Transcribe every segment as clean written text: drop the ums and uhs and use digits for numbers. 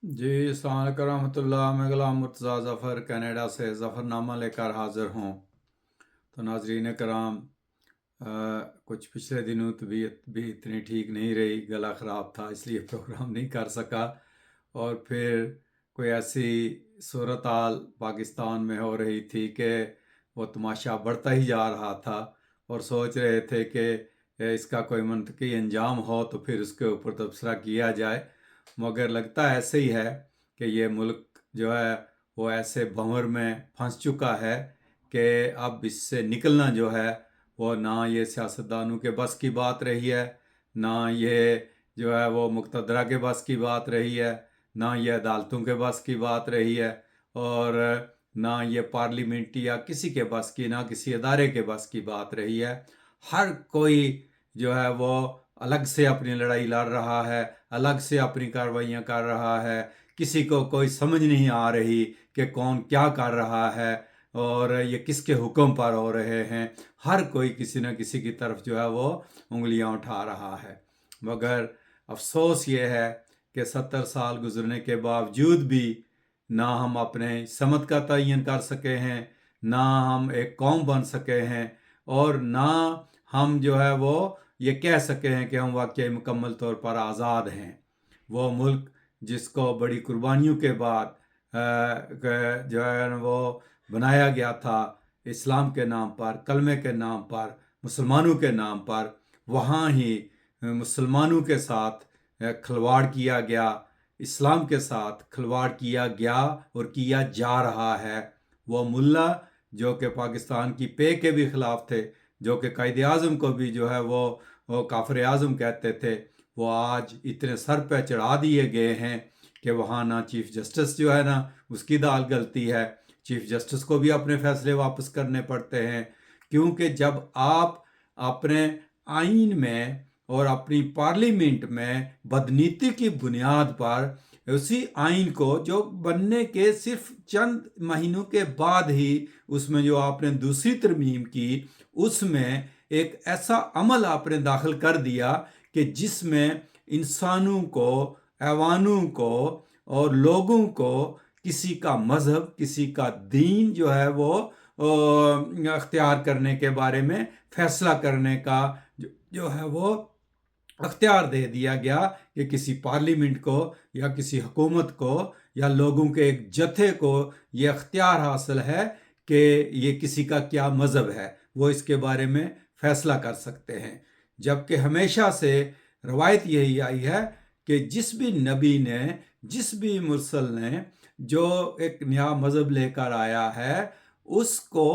جی السلام علیکم رحمۃ اللہ، میں غلام مرتضیٰ ظفر کینیڈا سے ظفر نامہ لے کر حاضر ہوں۔ تو ناظرین کرام، کچھ پچھلے دنوں طبیعت بھی اتنی ٹھیک نہیں رہی، گلا خراب تھا، اس لیے پروگرام نہیں کر سکا۔ اور پھر کوئی ایسی صورتحال پاکستان میں ہو رہی تھی کہ وہ تماشا بڑھتا ہی جا رہا تھا، اور سوچ رہے تھے کہ اس کا کوئی منطقی انجام ہو تو پھر اس کے اوپر تبصرہ کیا جائے، مگر لگتا ایسے ہی ہے کہ یہ ملک جو ہے وہ ایسے بھنور میں پھنس چکا ہے کہ اب اس سے نکلنا جو ہے وہ نہ یہ سیاستدانوں کے بس کی بات رہی ہے، نہ یہ جو ہے وہ مقتدرہ کے بس کی بات رہی ہے، نہ یہ عدالتوں کے بس کی بات رہی ہے، اور نہ یہ پارلیمنٹ یا کسی کے بس کی، نہ کسی ادارے کے بس کی بات رہی ہے۔ ہر کوئی جو ہے وہ الگ سے اپنی لڑائی لڑ رہا ہے، الگ سے اپنی کارروائیاں کر رہا ہے، کسی کو کوئی سمجھ نہیں آ رہی کہ کون کیا کر رہا ہے اور یہ کس کے حکم پر ہو رہے ہیں۔ ہر کوئی کسی نہ کسی کی طرف جو ہے وہ انگلیاں اٹھا رہا ہے، مگر افسوس یہ ہے کہ 70 سال گزرنے کے باوجود بھی نہ ہم اپنے سمت کا تعین کر سکے ہیں، نہ ہم ایک قوم بن سکے ہیں، اور نہ ہم جو ہے وہ یہ کہہ سکے ہیں کہ ہم واقعی مکمل طور پر آزاد ہیں۔ وہ ملک جس کو بڑی قربانیوں کے بعد جو ہے وہ بنایا گیا تھا، اسلام کے نام پر، کلمے کے نام پر، مسلمانوں کے نام پر، وہاں ہی مسلمانوں کے ساتھ کھلواڑ کیا گیا، اسلام کے ساتھ کھلواڑ کیا گیا اور کیا جا رہا ہے۔ وہ ملا جو کہ پاکستان کی پے کے بھی خلاف تھے، جو کہ قائد اعظم کو بھی جو ہے وہ کافر اعظم کہتے تھے، وہ آج اتنے سر پہ چڑھا دیے گئے ہیں کہ وہاں نہ چیف جسٹس جو ہے نا اس کی دال گلتی ہے، چیف جسٹس کو بھی اپنے فیصلے واپس کرنے پڑتے ہیں، کیونکہ جب آپ اپنے آئین میں اور اپنی پارلیمنٹ میں بدنیتی کی بنیاد پر اسی آئین کو جو بننے کے صرف چند مہینوں کے بعد ہی اس میں جو آپ نے دوسری ترمیم کی، اس میں ایک ایسا عمل آپ نے داخل کر دیا کہ جس میں انسانوں کو، ایوانوں کو اور لوگوں کو کسی کا مذہب، کسی کا دین جو ہے وہ اختیار کرنے کے بارے میں فیصلہ کرنے کا جو ہے وہ اختیار دے دیا گیا، کہ کسی پارلیمنٹ کو یا کسی حکومت کو یا لوگوں کے ایک جتھے کو یہ اختیار حاصل ہے کہ یہ کسی کا کیا مذہب ہے، وہ اس کے بارے میں فیصلہ کر سکتے ہیں۔ جبکہ ہمیشہ سے روایت یہی آئی ہے کہ جس بھی نبی نے، جس بھی مرسل نے جو ایک نیا مذہب لے کر آیا ہے، اس کو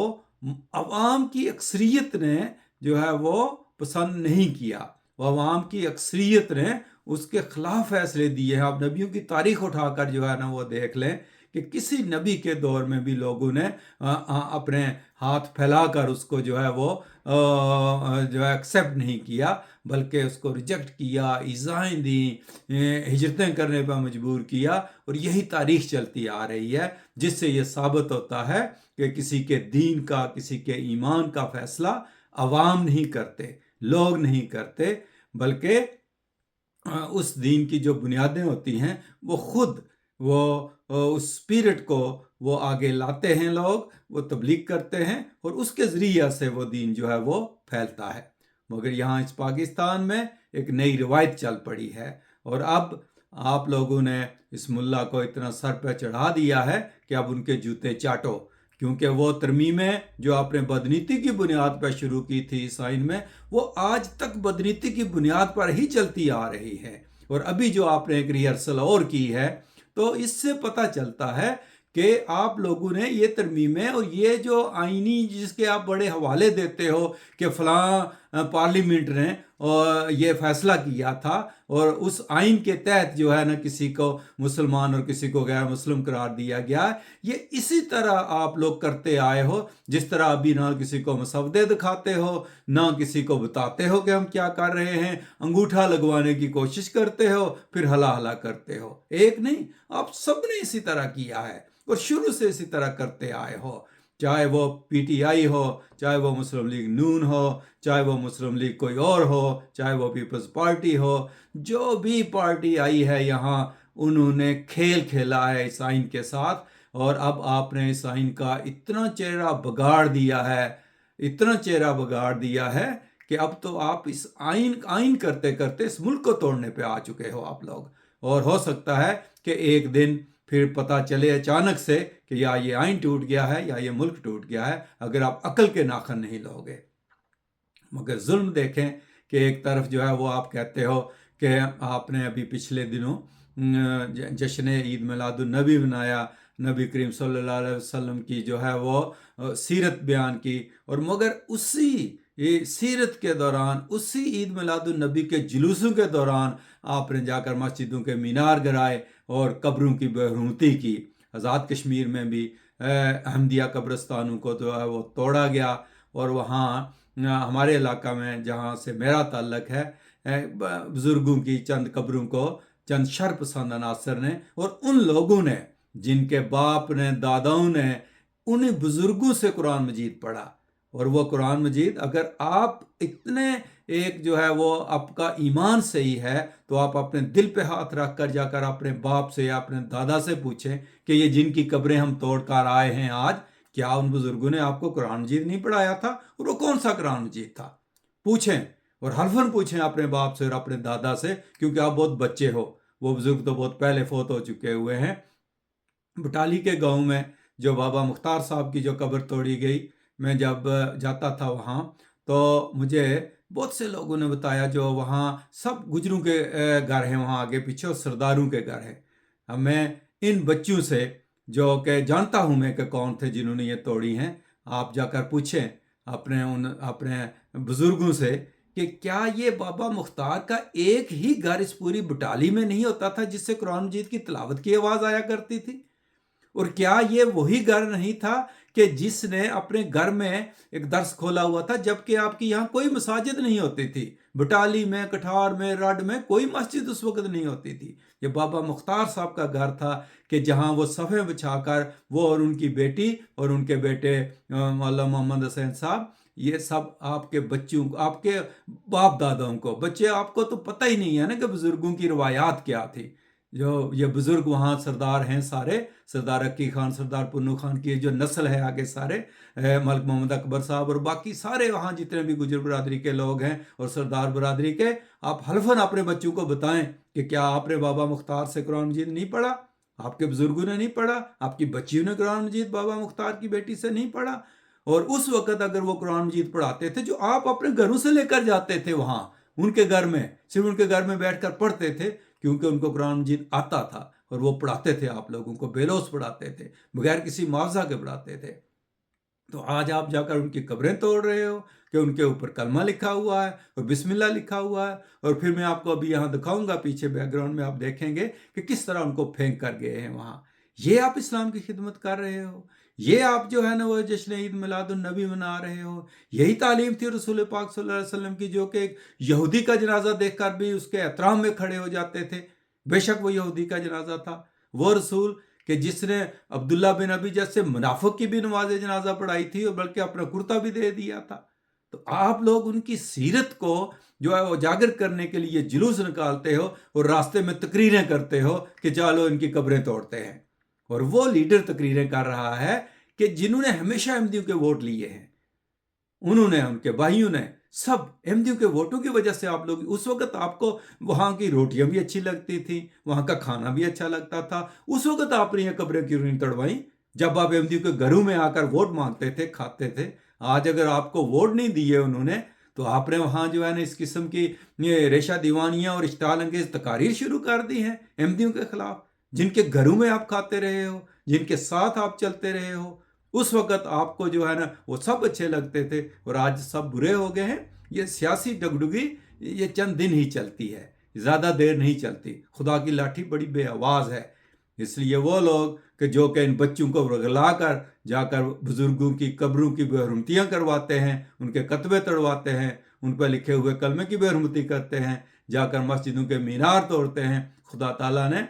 عوام کی اکثریت نے جو ہے وہ پسند نہیں کیا، وہ عوام کی اکثریت نے اس کے خلاف فیصلے دیے ہیں۔ آپ نبیوں کی تاریخ اٹھا کر جو ہے نا وہ دیکھ لیں کہ کسی نبی کے دور میں بھی لوگوں نے اپنے ہاتھ پھیلا کر اس کو جو ہے وہ جو ہے ایکسیپٹ نہیں کیا، بلکہ اس کو ریجیکٹ کیا، ایذائیں دیں، ہجرتیں کرنے پر مجبور کیا، اور یہی تاریخ چلتی آ رہی ہے، جس سے یہ ثابت ہوتا ہے کہ کسی کے دین کا، کسی کے ایمان کا فیصلہ عوام نہیں کرتے، لوگ نہیں کرتے، بلکہ اس دین کی جو بنیادیں ہوتی ہیں وہ خود وہ اس اسپرٹ کو وہ آگے لاتے ہیں، لوگ وہ تبلیغ کرتے ہیں، اور اس کے ذریعہ سے وہ دین جو ہے وہ پھیلتا ہے۔ مگر یہاں اس پاکستان میں ایک نئی روایت چل پڑی ہے، اور اب آپ لوگوں نے اس ملا کو اتنا سر پہ چڑھا دیا ہے کہ اب ان کے جوتے چاٹو، کیونکہ وہ ترمیمیں جو آپ نے بدنیتی کی بنیاد پر شروع کی تھی اس آئین میں، وہ آج تک بدنیتی کی بنیاد پر ہی چلتی آ رہی ہے۔ اور ابھی جو آپ نے ایک ریہرسل اور کی ہے، تو اس سے پتہ چلتا ہے کہ آپ لوگوں نے یہ ترمیمیں اور یہ جو آئینی جس کے آپ بڑے حوالے دیتے ہو کہ فلاں پارلیمنٹ نے یہ فیصلہ کیا تھا، اور اس آئین کے تحت جو ہے نا کسی کو مسلمان اور کسی کو غیر مسلم قرار دیا گیا، یہ اسی طرح آپ لوگ کرتے آئے ہو، جس طرح ابھی نہ کسی کو مسودے دکھاتے ہو، نہ کسی کو بتاتے ہو کہ ہم کیا کر رہے ہیں، انگوٹھا لگوانے کی کوشش کرتے ہو، پھر ہلا ہلا کرتے ہو۔ ایک نہیں، آپ سب نے اسی طرح کیا ہے، اور شروع سے اسی طرح کرتے آئے ہو، چاہے وہ پی ٹی آئی ہو، چاہے وہ مسلم لیگ نون ہو، چاہے وہ مسلم لیگ کوئی اور ہو، چاہے وہ پیپلز پارٹی ہو، جو بھی پارٹی آئی ہے یہاں، انہوں نے کھیل کھیلا ہے اس آئین کے ساتھ، اور اب آپ نے اس آئین کا اتنا چہرہ بگاڑ دیا ہے، اتنا چہرہ بگاڑ دیا ہے کہ اب تو آپ اس آئین کرتے کرتے اس ملک کو توڑنے پہ آ چکے ہو آپ لوگ۔ اور ہو سکتا ہے کہ ایک دن پھر پتہ چلے اچانک سے کہ یا یہ آئین ٹوٹ گیا ہے یا یہ ملک ٹوٹ گیا ہے، اگر آپ عقل کے ناخن نہیں لوگے۔ مگر ظلم دیکھیں کہ ایک طرف جو ہے وہ آپ کہتے ہو کہ آپ نے ابھی پچھلے دنوں جشن عید میلاد النبی منایا، نبی کریم صلی اللہ علیہ وسلم کی جو ہے وہ سیرت بیان کی، اور مگر اسی سیرت کے دوران، اسی عید میلاد النبی کے جلوسوں کے دوران آپ نے جا کر مسجدوں کے مینار گرائے اور قبروں کی بے حرمتی کی۔ آزاد کشمیر میں بھی احمدیہ قبرستانوں کو جو ہے وہ توڑا گیا، اور وہاں ہمارے علاقہ میں جہاں سے میرا تعلق ہے، بزرگوں کی چند قبروں کو چند شر پسند عناصر نے اور ان لوگوں نے جن کے باپ نے، داداؤں نے انہیں بزرگوں سے قرآن مجید پڑھا، اور وہ قرآن مجید اگر آپ اتنے ایک جو ہے وہ آپ کا ایمان صحیح ہے تو آپ اپنے دل پہ ہاتھ رکھ کر جا کر اپنے باپ سے یا اپنے دادا سے پوچھیں کہ یہ جن کی قبریں ہم توڑ کر آئے ہیں آج، کیا ان بزرگوں نے آپ کو قرآن مجید نہیں پڑھایا تھا؟ اور وہ کون سا قرآن مجید تھا؟ پوچھیں، اور حلفاً پوچھیں اپنے باپ سے اور اپنے دادا سے، کیونکہ آپ بہت بچے ہو، وہ بزرگ تو بہت پہلے فوت ہو چکے ہوئے ہیں۔ بٹالی کے گاؤں میں جو بابا مختار صاحب کی جو قبر توڑی گئی، میں جب جاتا تھا وہاں تو مجھے بہت سے لوگوں نے بتایا جو وہاں سب گجروں کے گھر ہیں وہاں آگے پیچھے، اور سرداروں کے گھر ہیں۔ اب میں ان بچوں سے جو کہ جانتا ہوں میں کہ کون تھے جنہوں نے یہ توڑی ہیں، آپ جا کر پوچھیں اپنے بزرگوں سے کہ کیا یہ بابا مختار کا ایک ہی گھر اس پوری بٹالی میں نہیں ہوتا تھا جس سے قرآن مجید کی تلاوت کی آواز آیا کرتی تھی؟ اور کیا یہ وہی گھر نہیں تھا کہ جس نے اپنے گھر میں ایک درس کھولا ہوا تھا، جبکہ آپ کی یہاں کوئی مساجد نہیں ہوتی تھی؟ بٹالی میں، کٹھار میں، رڈ میں کوئی مسجد اس وقت نہیں ہوتی تھی۔ یہ بابا مختار صاحب کا گھر تھا کہ جہاں وہ صفیں بچھا کر وہ اور ان کی بیٹی اور ان کے بیٹے مولانا محمد حسین صاحب، یہ سب آپ کے بچوں، آپ کے باپ داداؤں کو، بچے آپ کو تو پتہ ہی نہیں ہے نا کہ بزرگوں کی روایات کیا تھی۔ جو یہ بزرگ وہاں سردار ہیں سارے، سردار عقی خان، سردار پنو خان کی جو نسل ہے آگے سارے، ملک محمد اکبر صاحب اور باقی سارے وہاں جتنے بھی گجر برادری کے لوگ ہیں اور سردار برادری کے، آپ حلفاً اپنے بچوں کو بتائیں کہ کیا آپ نے بابا مختار سے قرآن مجید نہیں پڑھا؟ آپ کے بزرگوں نے نہیں پڑھا؟ آپ کی بچیوں نے قرآن مجید بابا مختار کی بیٹی سے نہیں پڑھا؟ اور اس وقت اگر وہ قرآن مجید پڑھاتے تھے جو آپ اپنے گھروں سے لے کر جاتے تھے وہاں ان کے گھر میں، صرف ان کے گھر میں بیٹھ کر پڑھتے تھے کیونکہ ان کو قرآن مجید آتا تھا، اور وہ پڑھاتے تھے آپ لوگوں کو، بے لوث پڑھاتے تھے، بغیر کسی معاوضہ کے پڑھاتے تھے۔ تو آج آپ جا کر ان کی قبریں توڑ رہے ہو کہ ان کے اوپر کلمہ لکھا ہوا ہے اور بسم اللہ لکھا ہوا ہے، اور پھر میں آپ کو ابھی یہاں دکھاؤں گا، پیچھے بیک گراؤنڈ میں آپ دیکھیں گے کہ کس طرح ان کو پھینک کر گئے ہیں وہاں۔ یہ آپ اسلام کی خدمت کر رہے ہو؟ یہ آپ جو ہے نا وہ جشن عید میلاد النبی منا رہے ہو؟ یہی تعلیم تھی رسول پاک صلی اللہ علیہ وسلم کی، جو کہ ایک یہودی کا جنازہ دیکھ کر بھی اس کے احترام میں کھڑے ہو جاتے تھے، بے شک وہ یہودی کا جنازہ تھا۔ وہ رسول کہ جس نے عبداللہ بن ابی جیسے منافق کی بھی نماز جنازہ پڑھائی تھی اور بلکہ اپنا کرتا بھی دے دیا تھا۔ تو آپ لوگ ان کی سیرت کو جو ہے اجاگر کرنے کے لیے جلوس نکالتے ہو اور راستے میں تقریریں کرتے ہو کہ چلو ان کی قبریں توڑتے ہیں، اور وہ لیڈر تقریریں کر رہا ہے کہ جنہوں نے ہمیشہ احمدیوں کے ووٹ لیے ہیں، انہوں نے، ان کے بھائیوں نے، سب احمدیوں کے ووٹوں کی وجہ سے آپ لوگ، اس وقت آپ کو وہاں کی روٹیاں بھی اچھی لگتی تھیں، وہاں کا کھانا بھی اچھا لگتا تھا، اس وقت آپ نے یہ قبریں کیوں نہیں توڑوائیں جب آپ احمدیوں کے گھروں میں آ کر ووٹ مانگتے تھے، کھاتے تھے؟ آج اگر آپ کو ووٹ نہیں دیے انہوں نے تو آپ نے وہاں جو ہے نا اس قسم کی ریشہ دیوانیاں اور اشتعال انگیز تقاریر شروع کر دی ہیں احمدیوں کے خلاف، جن کے گھروں میں آپ کھاتے رہے ہو، جن کے ساتھ آپ چلتے رہے ہو۔ اس وقت آپ کو جو ہے نا وہ سب اچھے لگتے تھے، اور آج سب برے ہو گئے ہیں۔ یہ سیاسی ڈگڈگی یہ چند دن ہی چلتی ہے، زیادہ دیر نہیں چلتی، خدا کی لاٹھی بڑی بے آواز ہے۔ اس لیے وہ لوگ کہ جو کہ ان بچوں کو رگلا کر جا کر بزرگوں کی قبروں کی بے حرمتیاں کرواتے ہیں، ان کے کتبے توڑواتے ہیں، ان پہ لکھے ہوئے کلمے کی بے حرمتی کرتے ہیں، جا کر مسجدوں کے مینار توڑتے ہیں، خدا تعالیٰ نے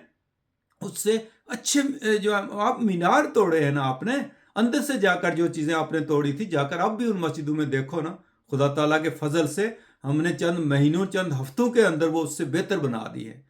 اس سے اچھے جو آپ مینار توڑے ہیں نا، آپ نے اندر سے جا کر جو چیزیں آپ نے توڑی تھی جا کر اب بھی ان مسجدوں میں دیکھو نا، خدا تعالیٰ کے فضل سے ہم نے چند مہینوں، چند ہفتوں کے اندر وہ اس سے بہتر بنا دی ہے۔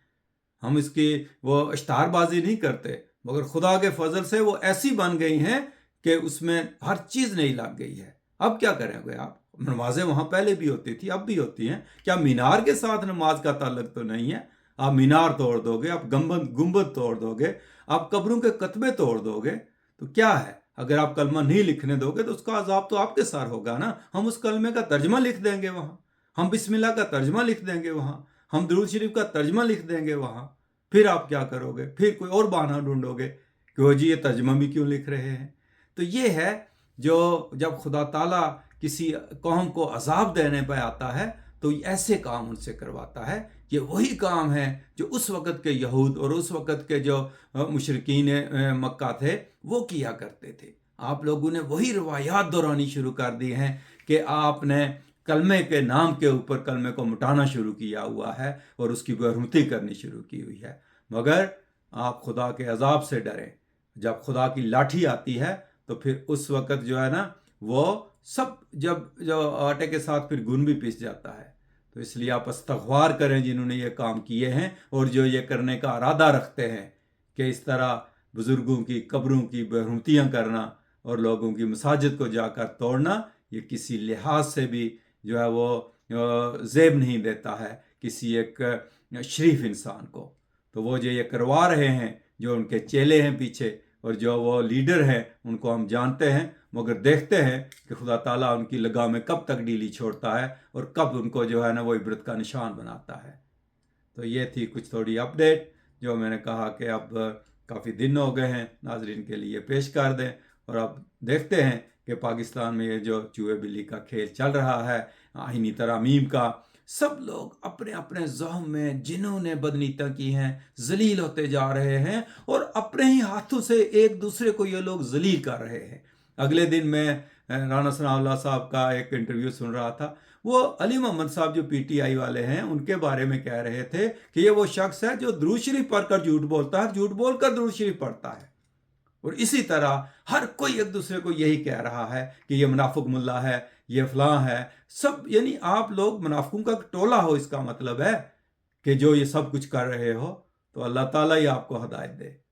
ہم اس کی وہ اشتہار بازی نہیں کرتے، مگر خدا کے فضل سے وہ ایسی بن گئی ہیں کہ اس میں ہر چیز نہیں لگ گئی ہے۔ اب کیا کریں گے آپ؟ نمازیں وہاں پہلے بھی ہوتی تھی، اب بھی ہوتی ہیں، کیا مینار کے ساتھ نماز کا تعلق تو نہیں ہے؟ آپ مینار توڑ دو گے، آپ گنبد توڑ دو گے، آپ قبروں کے کتبے توڑ دو گے، تو کیا ہے؟ اگر آپ کلمہ نہیں لکھنے دو گے تو اس کا عذاب تو آپ کے سر ہوگا نا۔ ہم اس کلمے کا ترجمہ لکھ دیں گے وہاں، ہم بسم اللہ کا ترجمہ لکھ دیں گے وہاں، ہم درود شریف کا ترجمہ لکھ دیں گے وہاں، پھر آپ کیا کرو گے؟ پھر کوئی اور بہانہ ڈھونڈو گے کہ وہ جی یہ ترجمہ بھی کیوں لکھ رہے ہیں۔ تو یہ ہے جو جب خدا تعالیٰ کسی قوم کو عذاب دینے پہ آتا ہے تو ایسے کام ان سے کرواتا ہے۔ یہ وہی کام ہے جو اس وقت کے یہود اور اس وقت کے جو مشرکین مکہ تھے وہ کیا کرتے تھے۔ آپ لوگوں نے وہی روایات دہرانی شروع کر دی ہیں کہ آپ نے کلمے کے نام کے اوپر کلمے کو مٹانا شروع کیا ہوا ہے اور اس کی برہمتی کرنی شروع کی ہوئی ہے، مگر آپ خدا کے عذاب سے ڈریں۔ جب خدا کی لاٹھی آتی ہے تو پھر اس وقت جو ہے نا وہ سب جو آٹے کے ساتھ پھر گن بھی پیس جاتا ہے۔ تو اس لیے آپ استغفار کریں جنہوں نے یہ کام کیے ہیں اور جو یہ کرنے کا ارادہ رکھتے ہیں کہ اس طرح بزرگوں کی قبروں کی برہمتیاں کرنا اور لوگوں کی مساجد کو جا کر توڑنا، یہ کسی لحاظ سے بھی جو ہے وہ زیب نہیں دیتا ہے کسی ایک شریف انسان کو۔ تو وہ جو یہ کروا رہے ہیں، جو ان کے چیلے ہیں پیچھے اور جو وہ لیڈر ہیں، ان کو ہم جانتے ہیں، مگر دیکھتے ہیں کہ خدا تعالیٰ ان کی لگامیں کب تک ڈھیلی چھوڑتا ہے اور کب ان کو جو ہے نا وہ عبرت کا نشان بناتا ہے۔ تو یہ تھی کچھ تھوڑی اپڈیٹ جو میں نے کہا کہ اب کافی دن ہو گئے ہیں، ناظرین کے لیے پیش کر دیں۔ اور اب دیکھتے ہیں کہ پاکستان میں یہ جو چوہے بلی کا کھیل چل رہا ہے، آئینی ترامیم کا، سب لوگ اپنے اپنے ذہن میں جنہوں نے بدنیتیاں کی ہیں ذلیل ہوتے جا رہے ہیں اور اپنے ہی ہاتھوں سے ایک دوسرے کو یہ لوگ ذلیل کر رہے ہیں۔ اگلے دن میں رانا ثناء اللہ صاحب کا ایک انٹرویو سن رہا تھا، وہ علی محمد صاحب جو پی ٹی آئی والے ہیں ان کے بارے میں کہہ رہے تھے کہ یہ وہ شخص ہے جو درود شریف پڑھ کر جھوٹ بولتا ہے، جھوٹ بول کر درود شریف پڑھتا ہے۔ اور اسی طرح ہر کوئی ایک دوسرے کو یہی کہہ رہا ہے کہ یہ منافق ملا ہے، یہ فلاں ہے، سب یعنی آپ لوگ منافقوں کا ٹولہ ہو، اس کا مطلب ہے کہ جو یہ سب کچھ کر رہے ہو۔ تو اللہ تعالیٰ ہی آپ کو ہدایت دے۔